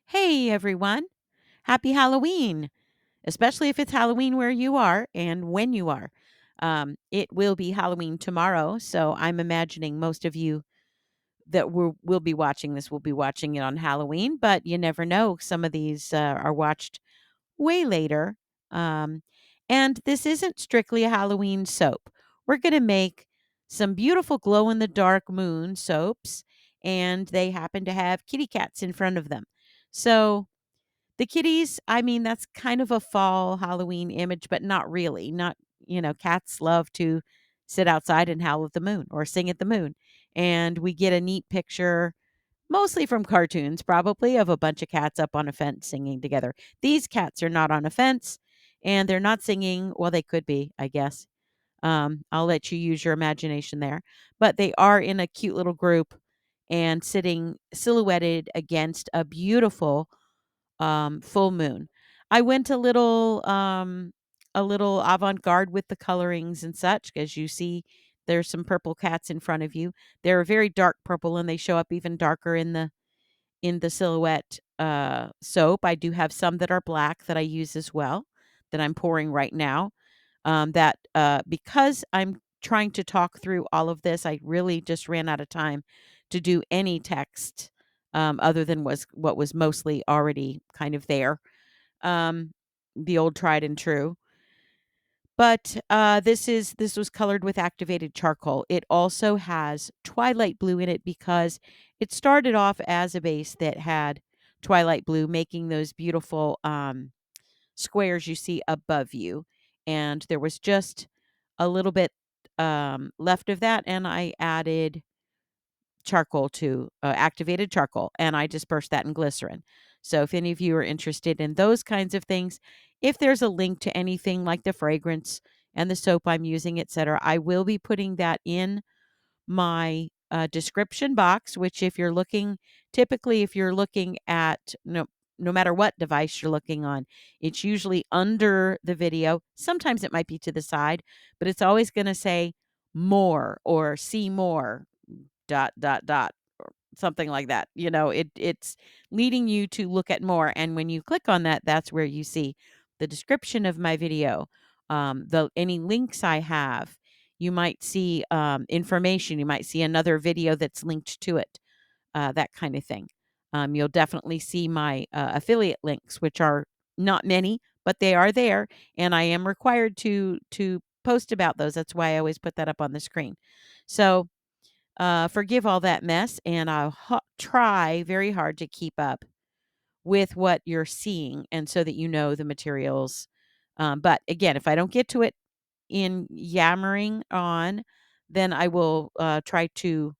Hey everyone, happy Halloween, especially if it's Halloween where you are and when you are. It will be Halloween tomorrow, so I'm imagining most of you that will be watching this will be watching it on Halloween, but you never know. Some of these are watched way later. Um, and this isn't strictly a Halloween soap. We're going to make some beautiful glow in the dark moon soaps, and they happen to have kitty cats in front of them. So, the kitties, I mean, that's kind of a fall Halloween image, but not really. Not, cats love to sit outside and howl at the moon or sing at the moon. And we get a neat picture, mostly from cartoons, probably, of a bunch of cats up on a fence singing together. These cats are not on a fence and they're not singing. Well, they could be, I guess. I'll let you use your imagination there. But they are in a cute little group and sitting silhouetted against a beautiful full moon. I went a little avant-garde with the colorings and such. As you see, there's some purple cats in front of you. They're very dark purple and they show up even darker in the silhouette soap. I do have some that are black that I use as well that I'm pouring right now. That because I'm trying to talk through all of this, I really just ran out of time to do any text other than was what was mostly already kind of there. Um, the old tried and true. But this was colored with activated charcoal. It also has twilight blue in it because it started off as a base that had twilight blue, making those beautiful squares you see above you. And there was just a little bit left of that, and I added charcoal to activated charcoal, and I dispersed that in glycerin. So if any of you are interested in those kinds of things, if there's a link to anything like the fragrance and the soap I'm using, etc., I will be putting that in my description box. Which, if you're looking, typically, if you're looking at no matter what device you're looking on, it's usually under the video. Sometimes it might be to the side, but it's always going to say more or see more dot dot dot or something like that. It's leading you to look at more, and when you click on that, that's where you see the description of my video, the any links I have. You might see information. You might see another video that's linked to it, that kind of thing. You'll definitely see my affiliate links, which are not many, but they are there, and I am required to post about those. That's why I always put that up on the screen. So forgive all that mess, and I'll try very hard to keep up with what you're seeing, and so that you know the materials. But again, if I don't get to it in yammering on, then I will try to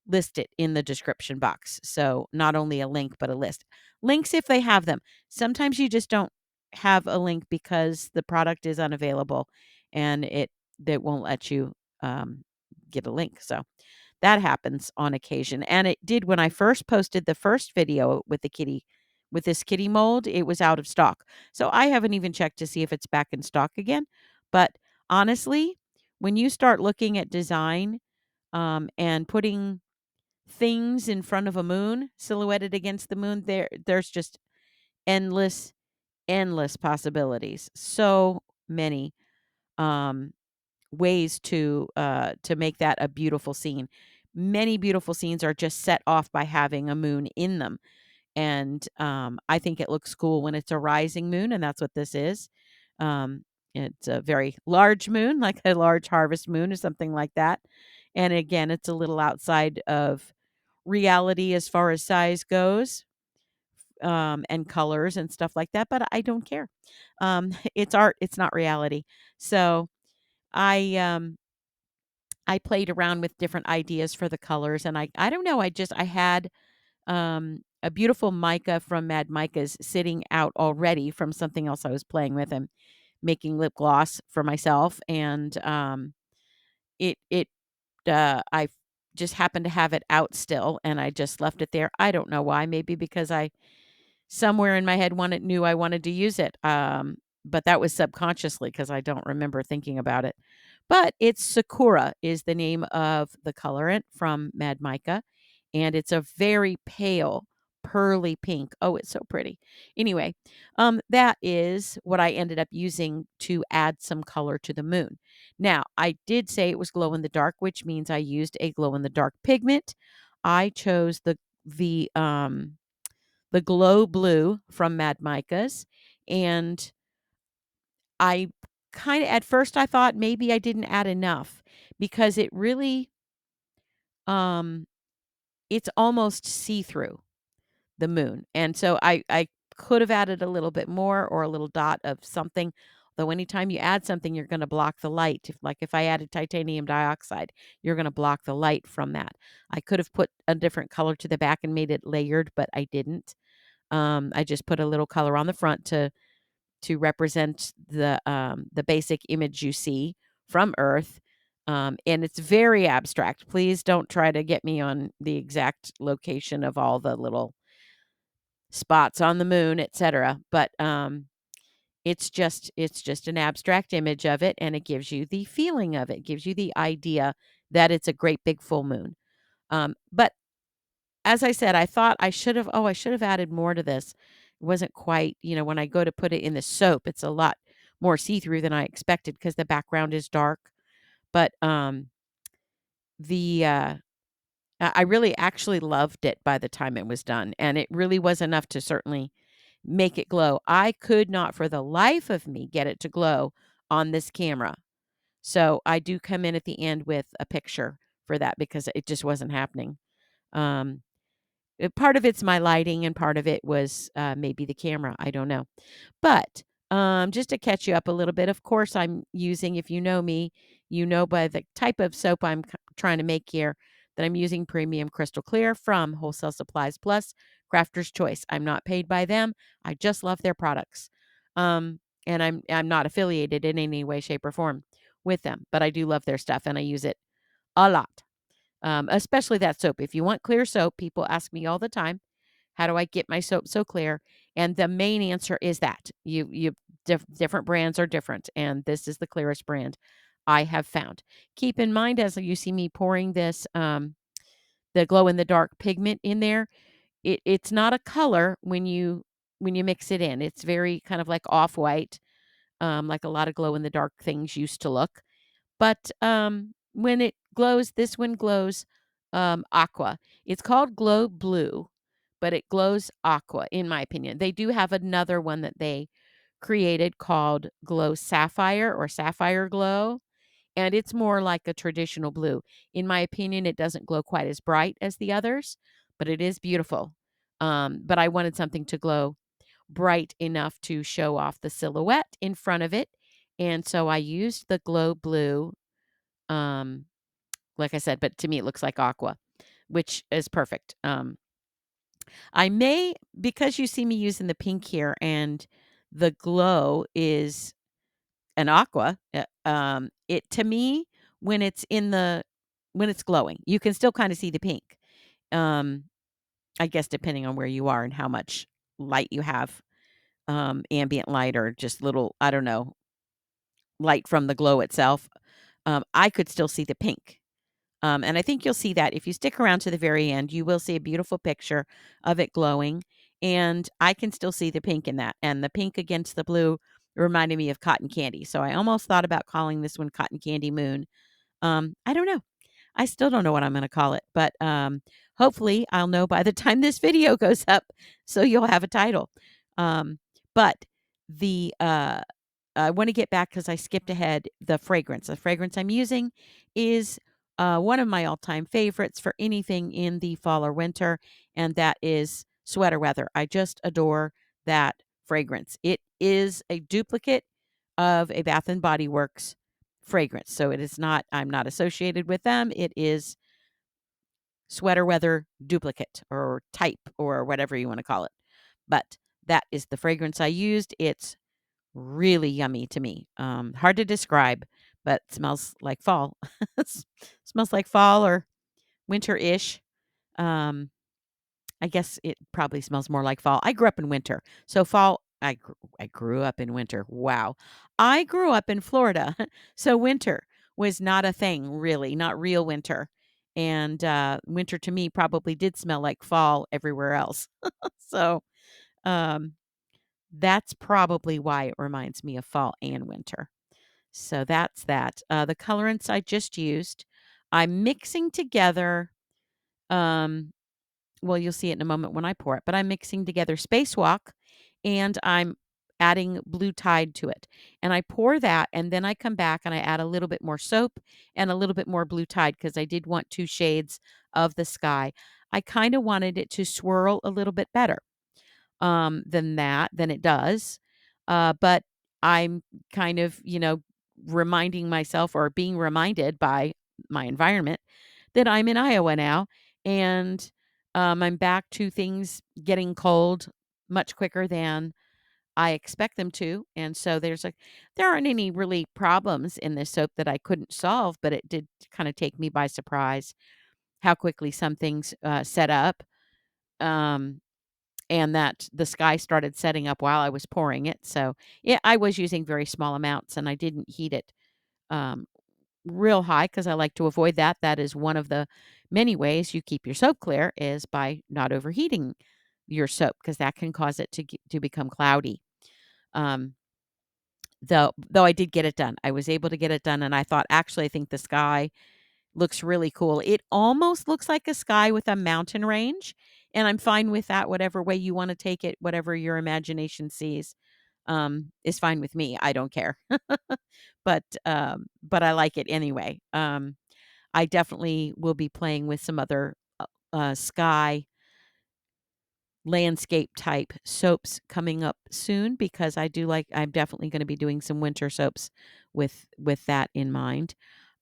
list it in the description box. So not only a link, but a list. Links if they have them. Sometimes you just don't have a link because the product is unavailable and it won't let you um, get a link. So that happens on occasion, and it did when I first posted the first video with this kitty mold. It was out of stock. So I haven't even checked to see if it's back in stock again. But honestly, when you start looking at design, and putting things in front of a moon, silhouetted against the moon, there's just endless, endless possibilities. So many um ways to make that a beautiful scene. Many beautiful scenes are just set off by having a moon in them. And I think it looks cool when it's a rising moon, and that's what this is. Um, it's a very large moon, like a large harvest moon or something like that. And again, it's a little outside of reality as far as size goes, and colors and stuff like that, but I don't care. It's art, it's not reality. So I I played around with different ideas for the colors, and I don't know, I had a beautiful mica from Mad Micas sitting out already from something else I was playing with and making lip gloss for myself, and it I just happened to have it out still, and I just left it there. I don't know why. Maybe because I somewhere in my head knew I wanted to use it. But that was subconsciously because I don't remember thinking about it. But it's Sakura is the name of the colorant from Mad Mica, and it's a very pale pearly pink. Oh, it's so pretty. Anyway, that is what I ended up using to add some color to the moon. Now, I did say it was glow in the dark, which means I used a glow in the dark pigment. I chose the glow blue from Mad Micas, and I kind of at first I thought maybe I didn't add enough because it really um it's almost see-through the moon. And so I could have added a little bit more or a little dot of something. Though anytime you add something, you're going to block the light. If I added titanium dioxide, you're going to block the light from that. I could have put a different color to the back and made it layered, but I didn't. I just put a little color on the front to represent the basic image you see from Earth. And it's very abstract. Please don't try to get me on the exact location of all the little spots on the moon, etc. But it's just an abstract image of it, and it gives you the feeling of it. It gives you the idea that it's a great big full moon. But as I said, I thought I should have added more to this. It wasn't quite, when I go to put it in the soap, it's a lot more see-through than I expected because the background is dark. But the I really actually loved it by the time it was done, and it really was enough to certainly make it glow. I could not for the life of me get it to glow on this camera. So I do come in at the end with a picture for that because it just wasn't happening. Um, Part of it's my lighting and part of it was maybe the camera. I don't know. But just to catch you up a little bit, of course, I'm using, if you know me, you know by the type of soap I'm trying to make here that I'm using premium crystal clear from Wholesale Supplies Plus, Crafter's Choice. I'm not paid by them. I just love their products. And I'm not affiliated in any way, shape, or form with them, but I do love their stuff and I use it a lot. Especially that soap. If you want clear soap, people ask me all the time, how do I get my soap so clear? And the main answer is that different brands are different, and this is the clearest brand I have found. Keep in mind as you see me pouring this, the glow in the dark pigment in there, it's not a color when you mix it in. It's very kind of like off white, like a lot of glow in the dark things used to look. But, when it glows, this one glows, aqua. It's called Glow Blue, but it glows aqua, in my opinion. They do have another one that they created called Glow Sapphire or Sapphire Glow, and it's more like a traditional blue. In my opinion, it doesn't glow quite as bright as the others, but it is beautiful. But I wanted something to glow bright enough to show off the silhouette in front of it, and so I used the Glow Blue, um, like I said, but to me it looks like aqua, which is perfect. I may because you see me using the pink here and the glow is an aqua, it to me when it's glowing, you can still kind of see the pink. Um, I guess depending on where you are and how much light you have, ambient light or just little, I don't know, light from the glow itself, I could still see the pink. And I think you'll see that if you stick around to the very end, you will see a beautiful picture of it glowing. And I can still see the pink in that. And the pink against the blue reminded me of cotton candy. So I almost thought about calling this one Cotton Candy Moon. I don't know. I still don't know what I'm going to call it, but hopefully I'll know by the time this video goes up, so you'll have a title. But the I want to get back because I skipped ahead. The fragrance. The fragrance I'm using is one of my all-time favorites for anything in the fall or winter, and that is Sweater Weather. I just adore that fragrance. It is a duplicate of a Bath and Body Works fragrance. So it is not, I'm not associated with them. It is Sweater Weather duplicate or type or whatever you want to call it. But that is the fragrance I used. It's really yummy to me. Hard to describe, but smells like fall. Smells like fall or winter-ish. Um, I guess it probably smells more like fall. I grew up in winter. So fall I grew up in winter. Wow. I grew up in Florida. So winter was not a thing really, not real winter. and winter to me probably did smell like fall everywhere else. So, um, that's probably why it reminds me of fall and winter. So that's that. The colorants I just used, I'm mixing together, um, well, you'll see it in a moment when I pour it, but I'm mixing together Spacewalk and I'm adding Blue Tide to it. And I pour that and then I come back and I add a little bit more soap and a little bit more Blue Tide because I did want 2 shades of the sky. I kind of wanted it to swirl a little bit better than it does. But I'm kind of, reminding myself or being reminded by my environment that I'm in Iowa now, and I'm back to things getting cold much quicker than I expect them to. And so there aren't any really problems in this soap that I couldn't solve, but it did kind of take me by surprise how quickly some things set up. Um, and that the sky started setting up while I was pouring it. So, yeah, I was using very small amounts and I didn't heat it um, real high because I like to avoid that. That is one of the many ways you keep your soap clear is by not overheating your soap because that can cause it to become cloudy. Um, though I did get it done. I was able to get it done and I thought actually I think the sky looks really cool. It almost looks like a sky with a mountain range, and I'm fine with that, whatever way you wanna take it, whatever your imagination sees, is fine with me, I don't care. But I like it anyway. I definitely will be playing with some other, sky landscape type soaps coming up soon because I'm definitely gonna be doing some winter soaps with that in mind.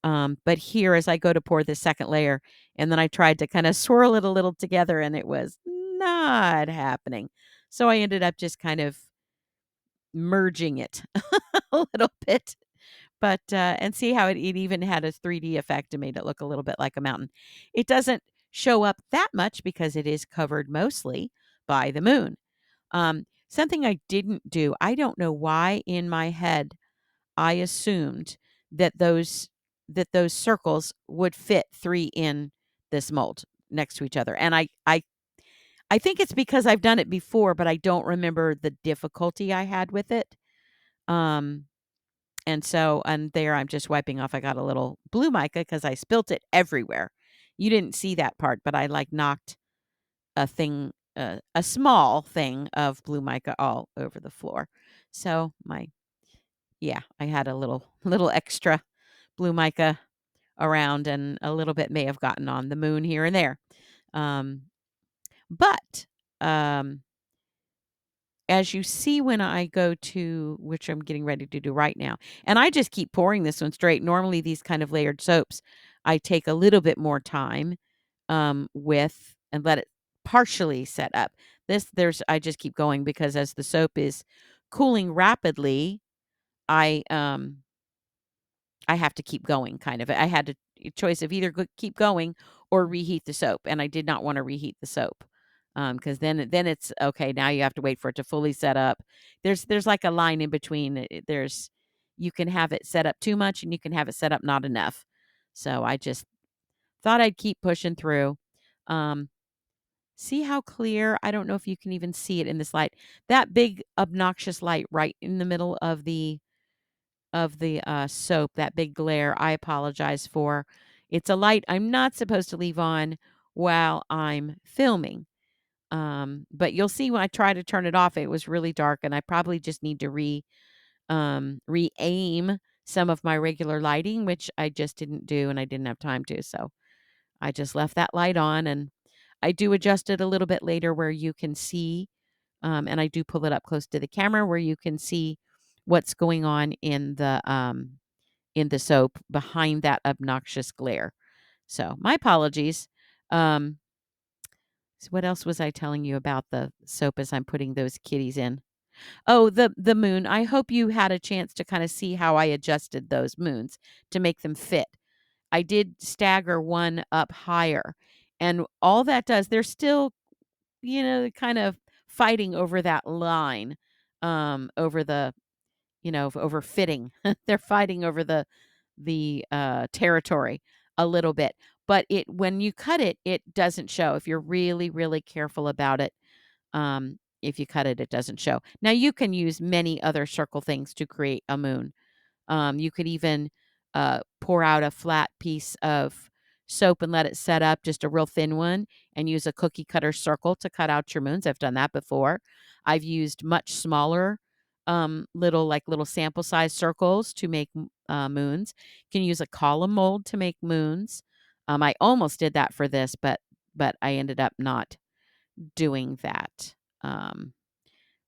But here as I go to pour the second layer, and then I tried to kinda swirl it a little together and it was not happening. So I ended up just kind of merging it a little bit, but, and see how it even had a 3D effect and made it look a little bit like a mountain. It doesn't show up that much because it is covered mostly by the moon. Something I didn't do, I don't know why in my head I assumed that those circles would fit 3 in this mold next to each other, and I think it's because I've done it before, but I don't remember the difficulty I had with it. Um and there I'm just wiping off. I got a little blue mica because I spilt it everywhere. You didn't see that part, but I, like, knocked a small thing of blue mica all over the floor. So yeah, I had a little extra blue mica around, and a little bit may have gotten on the moon here and there. Um, but, um as you see when I go to which I'm getting ready to do right now, and I just keep pouring this one straight. Normally, these kind of layered soaps, I take a little bit more time, with and let it partially set up. I just keep going because as the soap is cooling rapidly, I, um I have to keep going kind of. I had a choice of either keep going or reheat the soap, and I did not wanna reheat the soap, because then it's okay, now you have to wait for it to fully set up. There's like a line in between. There's you can have it set up too much, and you can have it set up not enough. So I just thought I'd keep pushing through. Um, see how clear I don't know if you can even see it in this light. That big obnoxious light right in the middle of the soap, that big glare, I apologize for. It's a light I'm not supposed to leave on while I'm filming. But you'll see when I try to turn it off, it was really dark, and I probably just need to re-aim some of my regular lighting, which I just didn't do and I didn't have time to. So I just left that light on, and I do adjust it a little bit later where you can see, and I do pull it up close to the camera where you can see what's going on in the soap behind that obnoxious glare. So, my apologies. Um, so what else was I telling you about the soap as I'm putting those kitties in? Oh, the moon. I hope you had a chance to kind of see how I adjusted those moons to make them fit. I did stagger one up higher. And all that does, they're still, kind of fighting over that line, over the over fitting. They're fighting over the territory a little bit. but when you cut it, it doesn't show. If you're really, really careful about it, if you cut it, it doesn't show. Now, you can use many other circle things to create a moon. You could even pour out a flat piece of soap and let it set up, just a real thin one, and use a cookie cutter circle to cut out your moons. I've done that before. I've used much smaller, little sample size circles to make moons. You can use a column mold to make moons. I almost did that for this, but I ended up not doing that.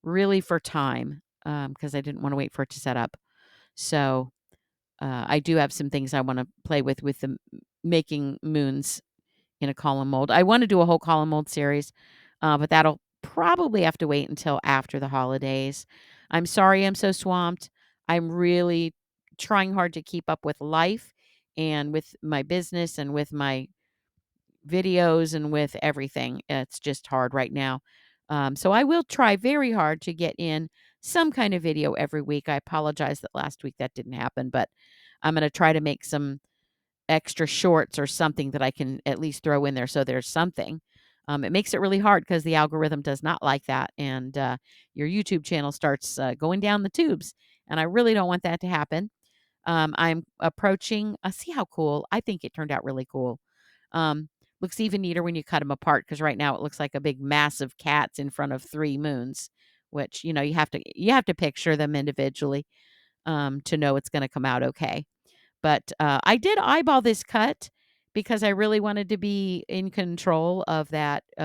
Really for time, because I didn't want to wait for it to set up. So I do have some things I want to play with the making moons in a column mold. I want to do a whole column mold series, but that'll probably have to wait until after the holidays. I'm sorry I'm so swamped. I'm really trying hard to keep up with life and with my business and with my videos and with everything. It's just hard right now. So I will try very hard to get in some kind of video every week. I apologize that last week that didn't happen, but I'm going to try to make some extra shorts or something that I can at least throw in there so there's something. It makes it really hard because the algorithm does not like that, and your YouTube channel starts going down the tubes, and I really don't want that to happen. I'm approaching see how cool. I think it turned out really cool. Um, Looks even neater when you cut them apart because right now it looks like a big mass of cats in front of 3 moons, which, you have to picture them individually, to know it's gonna come out okay. But, I did eyeball this cut because I really wanted to be in control of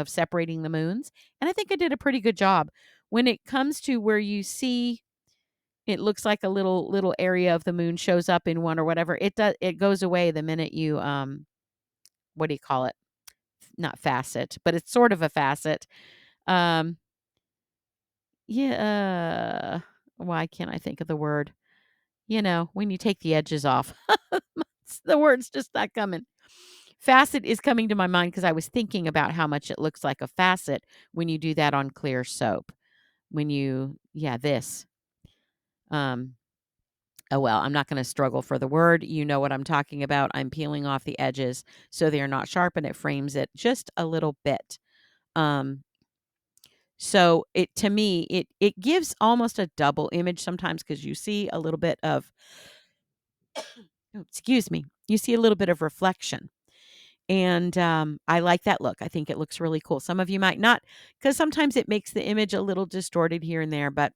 separating the moons, and I think I did a pretty good job. When it comes to where you see it looks like a little area of the moon shows up in one or whatever, it goes away the minute you, what do you call it? Not facet, but it's sort of a facet. Um, yeah, why can't I think of the word? When you take the edges off. The word's just not coming. Facet is coming to my mind because I was thinking about how much it looks like a facet when you do that on clear soap. This. Um, oh, well, I'm not going to struggle for the word. You know what I'm talking about. I'm peeling off the edges so they're not sharp and it frames it just a little bit. Um, so to me, it gives almost a double image sometimes because you see a little bit of, oh, excuse me, you see a little bit of reflection. And I like that look. I think it looks really cool. Some of you might not, because sometimes it makes the image a little distorted here and there, but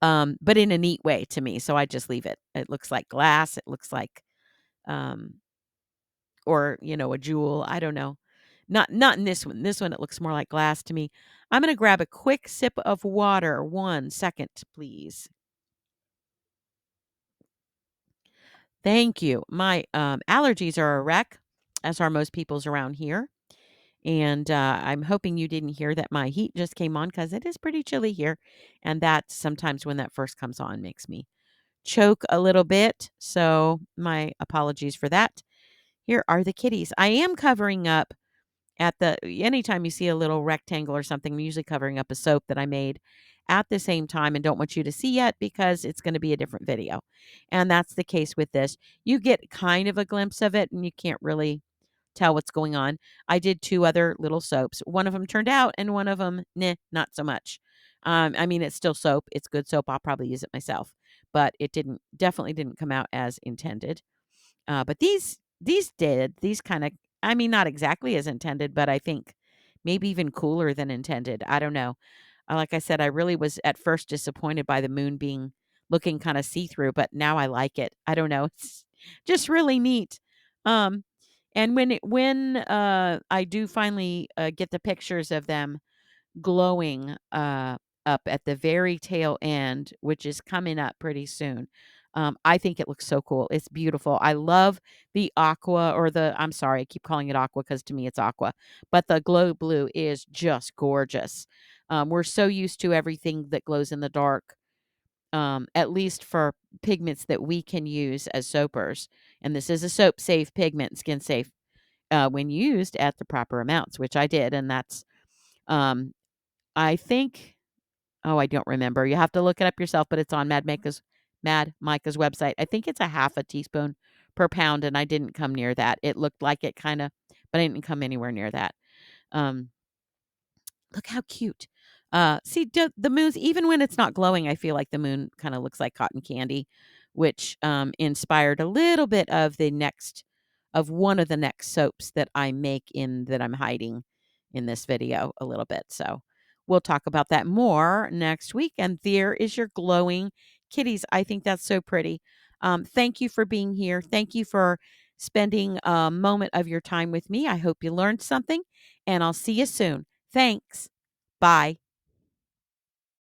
in a neat way to me. So I just leave it. It looks like glass. It looks like, um, or a jewel. I don't know. Not in this one. This one it looks more like glass to me. I'm gonna grab a quick sip of water. 1 second, please. Thank you. My allergies are a wreck, as are most people's around here. And I'm hoping you didn't hear that my heat just came on because it is pretty chilly here. And that sometimes when that first comes on makes me choke a little bit. So my apologies for that. Here are the kitties. I am covering up anytime you see a little rectangle or something, I'm usually covering up a soap that I made at the same time and don't want you to see yet because it's going to be a different video. And that's the case with this. You get kind of a glimpse of it and you can't really tell what's going on. I did 2 other little soaps. One of them turned out and one of them, nah, not so much. I mean, it's still soap. It's good soap. I'll probably use it myself, but it definitely didn't come out as intended. But these did. These kind of, I mean, not exactly as intended, but I think maybe even cooler than intended. I don't know. Like I said, I really was at first disappointed by the moon looking kind of see-through, but now I like it. I don't know. It's just really neat. Um, and when I do finally get the pictures of them glowing up at the very tail end, which is coming up pretty soon. I think it looks so cool. It's beautiful. I love the aqua I'm sorry, I keep calling it aqua because to me it's aqua, but the glow blue is just gorgeous. We're so used to everything that glows in the dark, at least for pigments that we can use as soapers. And this is a soap safe pigment, skin safe, when used at the proper amounts, which I did. And um, I think I don't remember. You have to look it up yourself, but it's on Mad Micah's website. I think it's a half a teaspoon per pound, and I didn't come near that. It looked like it kinda, but I didn't come anywhere near that. Um, Look how cute. See, the moon's even when it's not glowing, I feel like the moon kinda looks like cotton candy, which, inspired a little bit of one of the next soaps that I make in that I'm hiding in this video a little bit. So, we'll talk about that more next week, and there is your glowing kitties. I think that's so pretty. Thank you for being here. Thank you for spending a moment of your time with me. I hope you learned something, and I'll see you soon. Thanks. Bye.